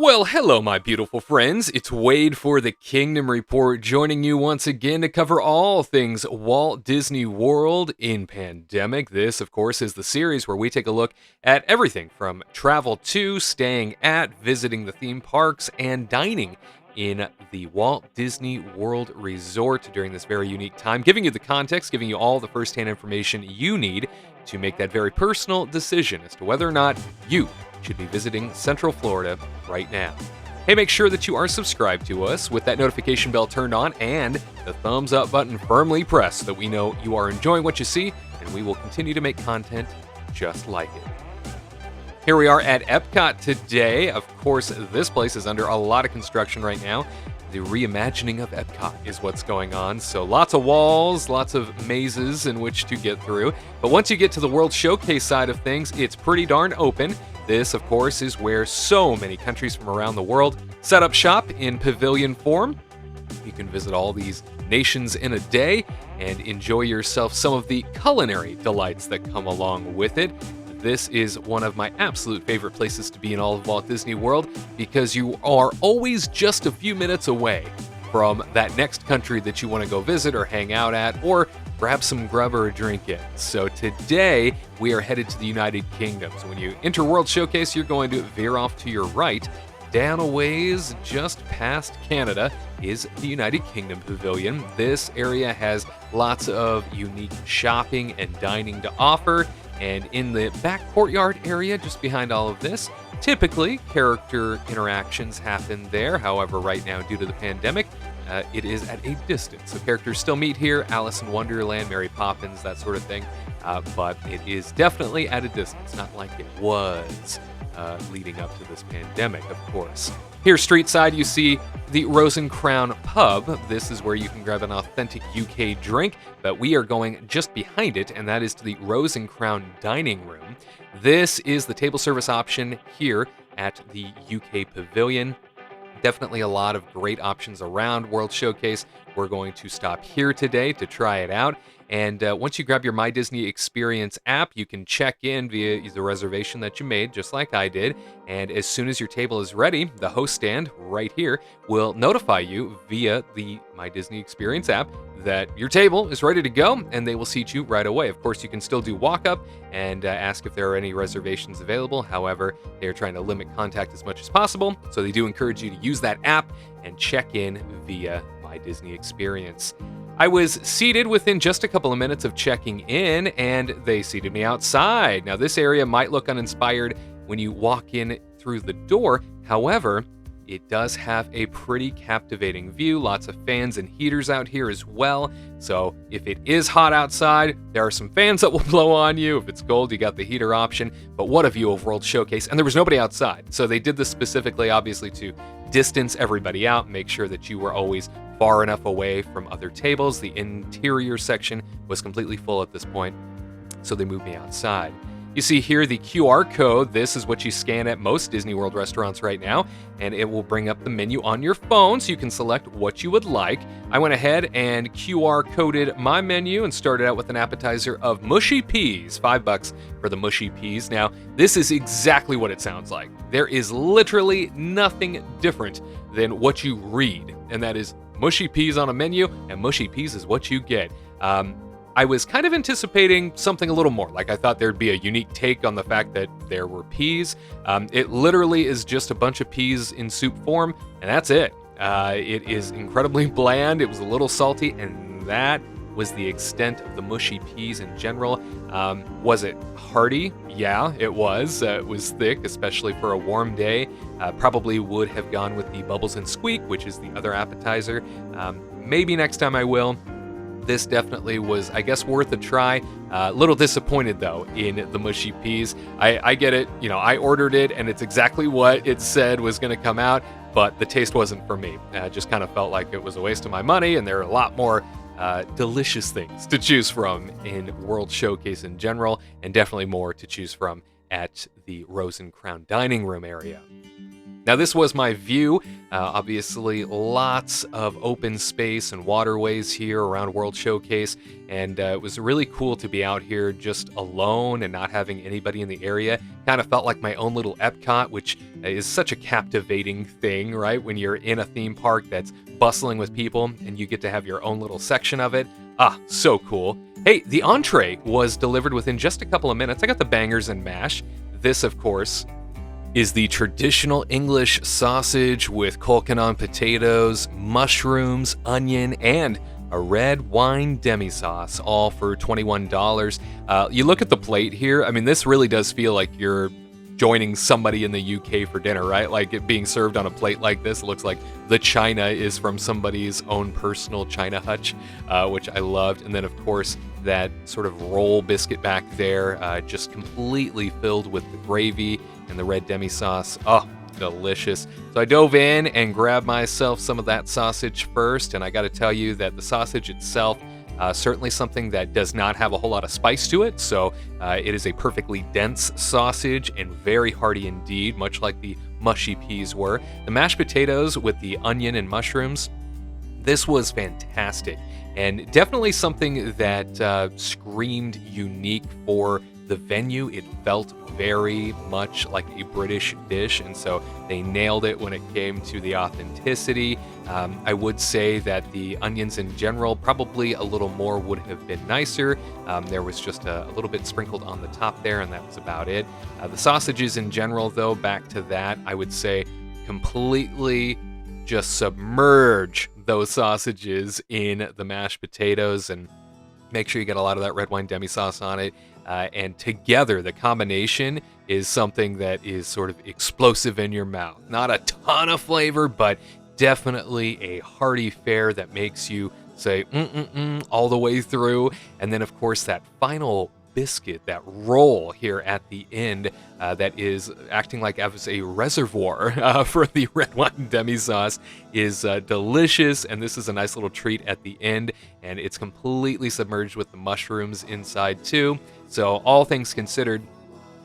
Well, hello, my beautiful friends. It's Wade for the Kingdom Report, joining you once again to cover all things Walt Disney World in pandemic. This, of course, is the series where we take a look at everything from travel to, staying at, visiting the theme parks, and dining in the Walt Disney World Resort during this very unique time, giving you the context, giving you all the firsthand information you need to make that very personal decision as to whether or not you should be visiting Central Florida right now. Hey, make sure that you are subscribed to us with that notification bell turned on and the thumbs up button firmly pressed so that we know you are enjoying what you see, and we will continue to make content just like it. Here we are at Epcot today. Of course, this place is under a lot of construction right now. The reimagining of Epcot is what's going on. So lots of walls, lots of mazes in which to get through. But once you get to the World Showcase side of things, it's pretty darn open. This, of course, is where so many countries from around the world set up shop in pavilion form. You can visit all these nations in a day and enjoy yourself some of the culinary delights that come along with it. This is one of my absolute favorite places to be in all of Walt Disney World because you are always just a few minutes away from that next country that you want to go visit or hang out at or grab some grub or a drink in. So today we are headed to the United Kingdom. So when you enter World Showcase, you're going to veer off to your right. Down a ways, just past Canada, is the United Kingdom Pavilion. This area has lots of unique shopping and dining to offer. And in the back courtyard area, just behind all of this, typically character interactions happen there. However, right now, due to the pandemic, it is at a distance. So characters still meet here, Alice in Wonderland, Mary Poppins, that sort of thing. But it is definitely at a distance, not like it was leading up to this pandemic, of course. Here, street side, you see the Rose and Crown Pub. This is where you can grab an authentic UK drink, but we are going just behind it, and that is to the Rose and Crown Dining Room. This is the table service option here at the UK Pavilion. Definitely a lot of great options around World Showcase. We're going to stop here today to try it out. And once you grab your My Disney Experience app, you can check in via the reservation that you made, just like I did. And as soon as your table is ready, the host stand right here will notify you via the My Disney Experience app that your table is ready to go, and they will seat you right away. Of course, you can still do walk-up and ask if there are any reservations available. However, they are trying to limit contact as much as possible, so they do encourage you to use that app and check in via My Disney Experience. I was seated within just a couple of minutes of checking in, and they seated me outside. Now, this area might look uninspired when you walk in through the door. However, it does have a pretty captivating view. Lots of fans and heaters out here as well. So if it is hot outside, there are some fans that will blow on you. If it's cold, you got the heater option. But what a view of World Showcase. And there was nobody outside. So they did this specifically, obviously, to distance everybody out, make sure that you were always far enough away from other tables. The interior section was completely full at this point, so they moved me outside. You see here the QR code. This is what you scan at most Disney World restaurants right now, and it will bring up the menu on your phone so you can select what you would like. I went ahead and QR coded my menu and started out with an appetizer of mushy peas, $5 for the mushy peas. Now, this is exactly what it sounds like. There is literally nothing different than what you read, and that is mushy peas on a menu, and mushy peas is what you get. I was kind of anticipating something a little more. Like I thought there'd be a unique take on the fact that there were peas. It literally is just a bunch of peas in soup form, and that's it. It is incredibly bland. It was a little salty, and that was the extent of the mushy peas in general. Was it hearty? Yeah, it was. It was thick, especially for a warm day. Probably would have gone with the Bubbles and Squeak, which is the other appetizer. Maybe next time I will. This definitely was, I guess, worth a try. A little disappointed, though, in the mushy peas. I get it. You know, I ordered it, and it's exactly what it said was going to come out, but the taste wasn't for me. Just kind of felt like it was a waste of my money, and there are a lot more delicious things to choose from in World Showcase in general, and definitely more to choose from at the Rose and Crown Dining Room area. Now, this was my view. Obviously, lots of open space and waterways here around World Showcase, and it was really cool to be out here just alone and not having anybody in the area. Kind of felt like my own little Epcot, which is such a captivating thing, right? When you're in a theme park that's bustling with people and you get to have your own little section of it. Ah, so cool. Hey, the entree was delivered within just a couple of minutes. I got the bangers and mash. This, of course, is the traditional English sausage with colcannon potatoes, mushrooms, onion, and a red wine demi-sauce, all for $21. You look at the plate here, I mean, this really does feel like you're joining somebody in the UK for dinner, right? Like it being served on a plate like this, it looks like the china is from somebody's own personal china hutch, which I loved. And then, of course, that sort of roll biscuit back there, just completely filled with the gravy and the red demi-sauce. Oh, delicious. So I dove in and grabbed myself some of that sausage first, and I got to tell you that the sausage itself, certainly something that does not have a whole lot of spice to it, so it is a perfectly dense sausage and very hearty indeed, much like the mushy peas were. The mashed potatoes with the onion and mushrooms, this was fantastic, and definitely something that screamed unique for the venue. It felt very much like a British dish, and so they nailed it when it came to the authenticity. I would say that the onions in general, probably a little more would have been nicer. There was just a little bit sprinkled on the top there, and that was about it. The sausages in general, though, back to that, I would say completely just submerge those sausages in the mashed potatoes and make sure you get a lot of that red wine demi-sauce on it. And together, the combination is something that is sort of explosive in your mouth. Not a ton of flavor, but definitely a hearty fare that makes you say all the way through. And then, of course, that final biscuit, that roll here at the end that is acting like as a reservoir for the red wine demi-sauce is delicious, and this is a nice little treat at the end, and it's completely submerged with the mushrooms inside too. So all things considered,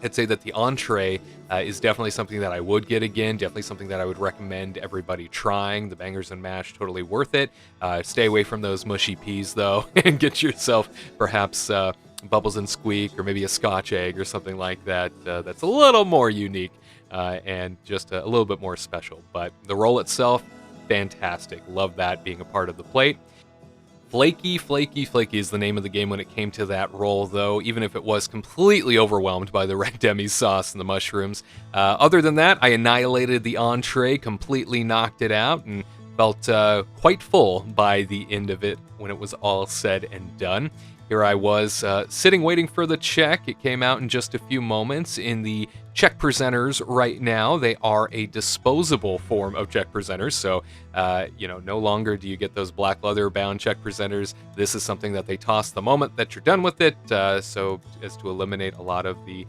I'd say that the entree is definitely something that I would get again, definitely something that I would recommend everybody trying. The bangers and mash, totally worth it. Stay away from those mushy peas though, and get yourself perhaps Bubbles and Squeak, or maybe a Scotch egg or something like that. That's a little more unique and just a little bit more special. But the roll itself, fantastic. Love that being a part of the plate. Flaky, flaky, flaky is the name of the game when it came to that roll, though, even if it was completely overwhelmed by the red demi-sauce and the mushrooms. Other than that, I annihilated the entree, completely knocked it out, and felt quite full by the end of it when it was all said and done. Here I was sitting waiting for the check. It came out in just a few moments. In the check presenters right now, they are a disposable form of check presenters. So, no longer do you get those black leather bound check presenters. This is something that they toss the moment that you're done with it. So as to eliminate a lot of the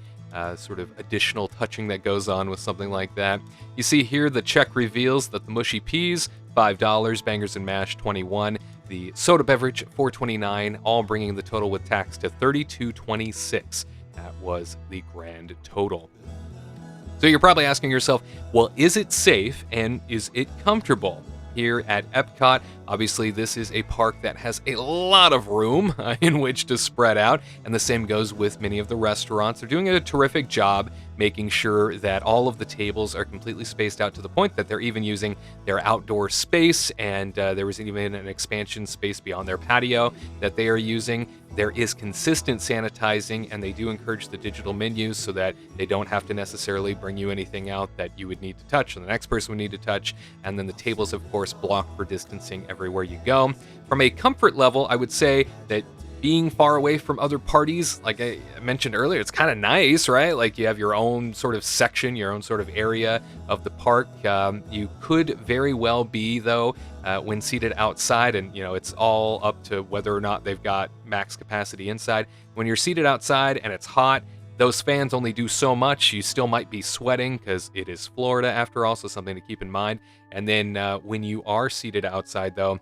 sort of additional touching that goes on with something like that. You see here the check reveals that the mushy peas, $5, bangers and mash, $21. The soda beverage, $4.29, all bringing the total with tax to $32.26. That was the grand total. So you're probably asking yourself, well, is it safe and is it comfortable? Here at Epcot, obviously this is a park that has a lot of room in which to spread out, and the same goes with many of the restaurants. They're doing a terrific job making sure that all of the tables are completely spaced out to the point that they're even using their outdoor space, and there was even an expansion space beyond their patio that they are using. There is consistent sanitizing, and they do encourage the digital menus so that they don't have to necessarily bring you anything out that you would need to touch and the next person would need to touch. And then the tables, of course, block for distancing everywhere you go. From a comfort level, I would say that being far away from other parties, like I mentioned earlier, it's kind of nice, right? Like you have your own sort of section, your own sort of area of the park. You could very well be, though, when seated outside, and it's all up to whether or not they've got max capacity inside. When you're seated outside and it's hot, those fans only do so much. You still might be sweating because it is Florida after all, so something to keep in mind. And then when you are seated outside, though,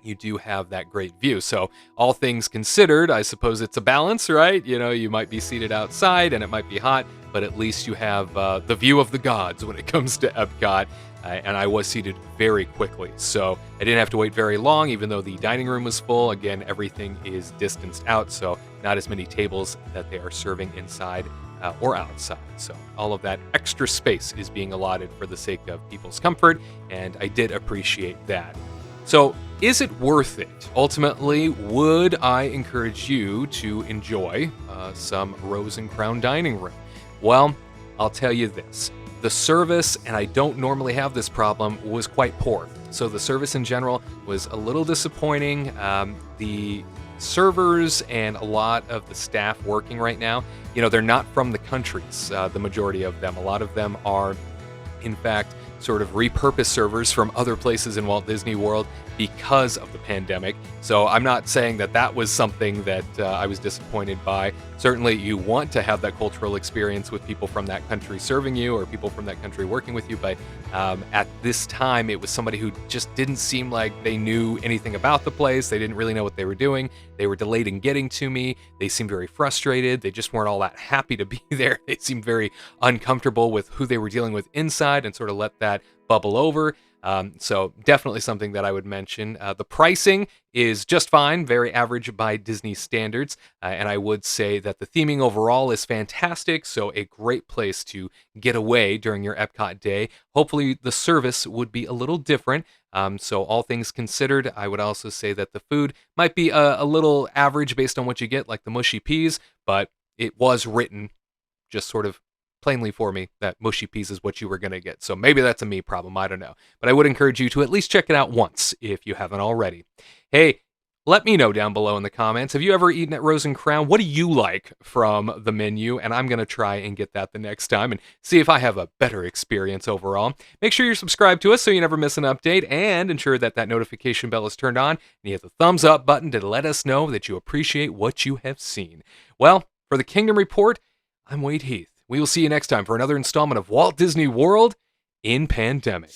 you do have that great view. So, all things considered, I suppose it's a balance, right? You might be seated outside and it might be hot, but at least you have the view of the gods when it comes to Epcot. And I was seated very quickly, so I didn't have to wait very long, even though the dining room was full. Again, everything is distanced out, so not as many tables that they are serving inside or outside. So all of that extra space is being allotted for the sake of people's comfort, and I did appreciate that. So, is it worth it? Ultimately, would I encourage you to enjoy some Rose and Crown dining room? Well, I'll tell you this. The service, and I don't normally have this problem, was quite poor. So the service in general was a little disappointing. The servers and a lot of the staff working right now, they're not from the countries, the majority of them. A lot of them are, in fact, sort of repurposed servers from other places in Walt Disney World because of the pandemic. So I'm not saying that was something that I was disappointed by. Certainly you want to have that cultural experience with people from that country serving you or people from that country working with you, but at this time it was somebody who just didn't seem like they knew anything about the place. They didn't really know what they were doing. They were delayed in getting to me. They seemed very frustrated. They just weren't all that happy to be there. They seemed very uncomfortable with who they were dealing with inside and sort of let that bubble over. So definitely something that I would mention. The pricing is just fine, very average by Disney standards, and I would say that the theming overall is fantastic, so a great place to get away during your Epcot day. Hopefully the service would be a little different. So all things considered, I would also say that the food might be a little average based on what you get, like the mushy peas, but it was written just sort of plainly for me that mushy peas is what you were going to get. So maybe that's a me problem. I don't know. But I would encourage you to at least check it out once if you haven't already. Hey, let me know down below in the comments. Have you ever eaten at Rose and Crown? What do you like from the menu? And I'm going to try and get that the next time and see if I have a better experience overall. Make sure you're subscribed to us so you never miss an update, and ensure that notification bell is turned on and you hit the thumbs up button to let us know that you appreciate what you have seen. Well, for the Kingdom Report, I'm Wade Heath. We will see you next time for another installment of Walt Disney World in Pandemic.